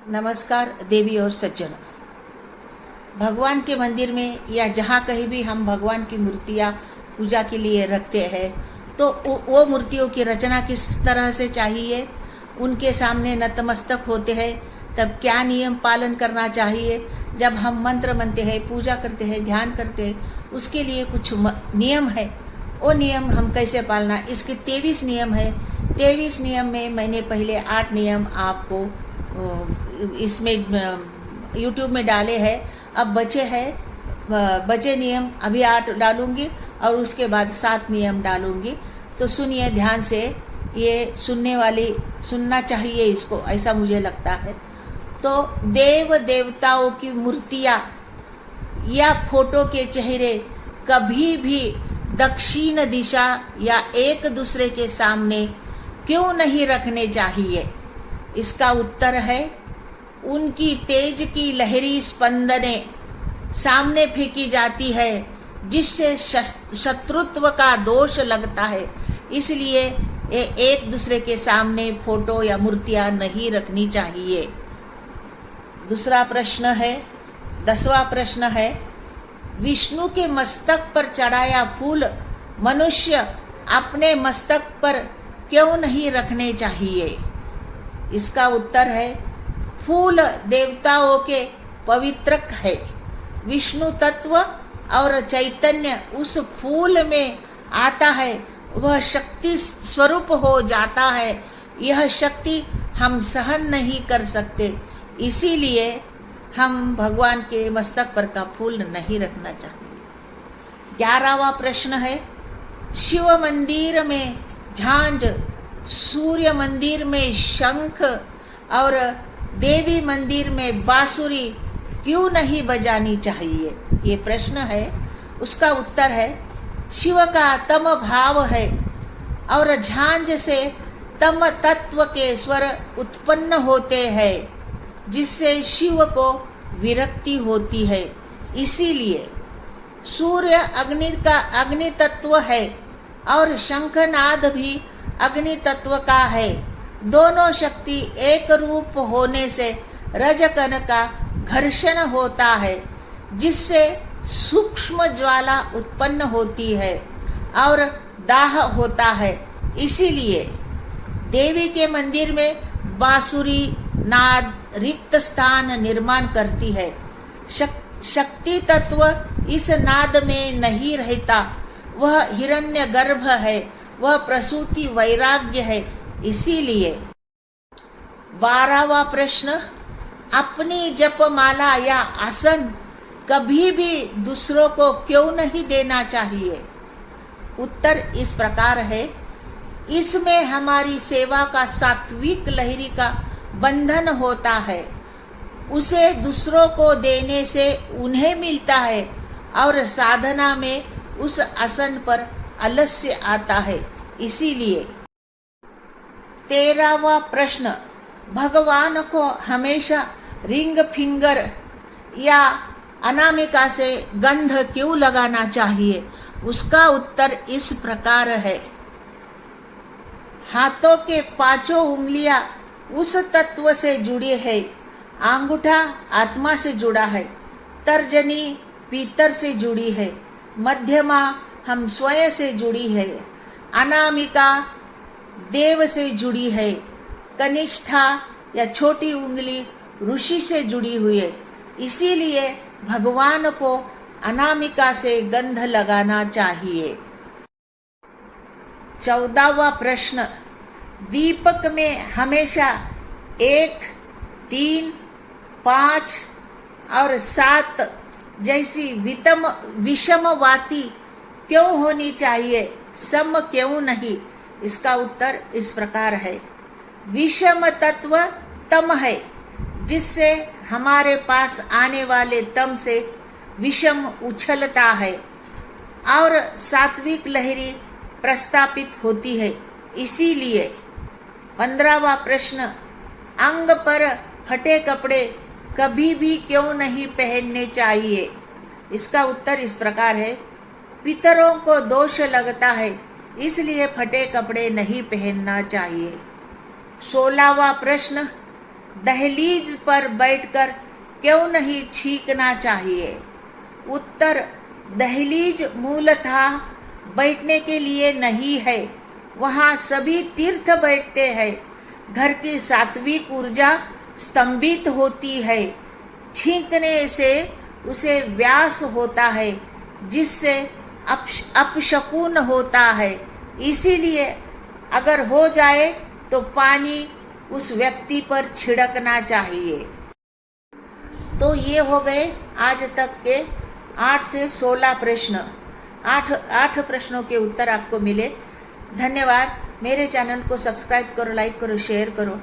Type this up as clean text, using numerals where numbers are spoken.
नमस्कार देवी और सज्जन। भगवान के मंदिर में या जहाँ कहीं भी हम भगवान की मूर्तियाँ पूजा के लिए रखते हैं तो वो मूर्तियों की रचना किस तरह से चाहिए, उनके सामने नतमस्तक होते हैं तब क्या नियम पालन करना चाहिए, जब हम मंत्र मनते हैं, पूजा करते हैं, ध्यान करते हैं, उसके लिए कुछ नियम है। वो नियम हम कैसे पालना, इसके 23 नियम है। 23 नियम में मैंने पहले 8 नियम आपको इसमें YouTube में डाले हैं। अब बचे नियम अभी 8 डालूंगी और उसके बाद 7 नियम डालूंगी। तो सुनिए ध्यान से, ये सुनना चाहिए इसको, ऐसा मुझे लगता है। तो देव देवताओं की मूर्तियाँ या फोटो के चेहरे कभी भी दक्षिण दिशा या एक दूसरे के सामने क्यों नहीं रखने चाहिए। इसका उत्तर है, उनकी तेज की लहरी स्पंदनें सामने फेंकी जाती है जिससे शत्रुत्व का दोष लगता है, इसलिए ये एक दूसरे के सामने फोटो या मूर्तियां नहीं रखनी चाहिए। दूसरा प्रश्न है, 10वां प्रश्न है, विष्णु के मस्तक पर चढ़ाया फूल मनुष्य अपने मस्तक पर क्यों नहीं रखने चाहिए। इसका उत्तर है, फूल देवताओं के पवित्रक है। विष्णु तत्व और चैतन्य उस फूल में आता है, वह शक्ति स्वरूप हो जाता है। यह शक्ति हम सहन नहीं कर सकते, इसीलिए हम भगवान के मस्तक पर का फूल नहीं रखना चाहिए। 11वां प्रश्न है, शिव मंदिर में झांझ, सूर्य मंदिर में शंख और देवी मंदिर में बांसुरी क्यों नहीं बजानी चाहिए। ये प्रश्न है। उसका उत्तर है, शिव का तम भाव है और झांझ से तम तत्व के स्वर उत्पन्न होते हैं जिससे शिव को विरक्ति होती है। इसीलिए सूर्य अग्नि तत्व है और शंखनाद भी अग्नि तत्व का है। दोनों शक्ति एक रूप होने से रजकण का घर्षण होता है जिससे सूक्ष्म ज्वाला उत्पन्न होती है और दाह होता है। इसीलिए देवी के मंदिर में बांसुरी नाद रिक्त स्थान निर्माण करती है। शक्ति तत्व इस नाद में नहीं रहता, वह हिरण्यगर्भ है, वह प्रसूति वैराग्य है। इसीलिए 12वां प्रश्न, अपनी जपमाला या आसन कभी भी दूसरों को क्यों नहीं देना चाहिए। उत्तर इस प्रकार है, इसमें हमारी सेवा का सात्विक लहरी का बंधन होता है। उसे दूसरों को देने से उन्हें मिलता है और साधना में उस आसन पर आलस्य आता है। इसीलिए 13वां प्रश्न, भगवान को हमेशा रिंग फिंगर या अनामिका से गंध क्यों लगाना चाहिए। उसका उत्तर इस प्रकार है, हाथों के 5 उंगलियां उस तत्व से जुड़ी है। अंगूठा आत्मा से जुड़ा है, तर्जनी भीतर से जुड़ी है, मध्यमा हम स्वयं से जुड़ी है, अनामिका देव से जुड़ी है, कनिष्ठा या छोटी उंगली ऋषि से जुड़ी हुई है। इसीलिए भगवान को अनामिका से गंध लगाना चाहिए। 14वां प्रश्न, दीपक में हमेशा 1, 3, 5 और 7 जैसी विषमवाती क्यों होनी चाहिए, सम क्यों नहीं। इसका उत्तर इस प्रकार है, विषम तत्व तम है जिससे हमारे पास आने वाले तम से विषम उछलता है और सात्विक लहरी प्रस्तापित होती है। इसीलिए 15वां प्रश्न, अंग पर फटे कपड़े कभी भी क्यों नहीं पहनने चाहिए। इसका उत्तर इस प्रकार है, पितरों को दोष लगता है, इसलिए फटे कपड़े नहीं पहनना चाहिए। 16वां प्रश्न, दहलीज पर बैठकर क्यों नहीं छींकना चाहिए? उत्तर, दहलीज मूलतः बैठने के लिए नहीं है, वहाँ सभी तीर्थ बैठते हैं। घर की सात्विक ऊर्जा स्तंभित होती है, छींकने से उसे व्यास होता है, जिससे अपशकुन होता है। इसीलिए अगर हो जाए तो पानी उस व्यक्ति पर छिड़कना चाहिए। तो ये हो गए आज तक के 8 से 16 प्रश्न। 8 प्रश्नों के उत्तर आपको मिले। धन्यवाद। मेरे चैनल को सब्सक्राइब करो, लाइक करो, शेयर करो।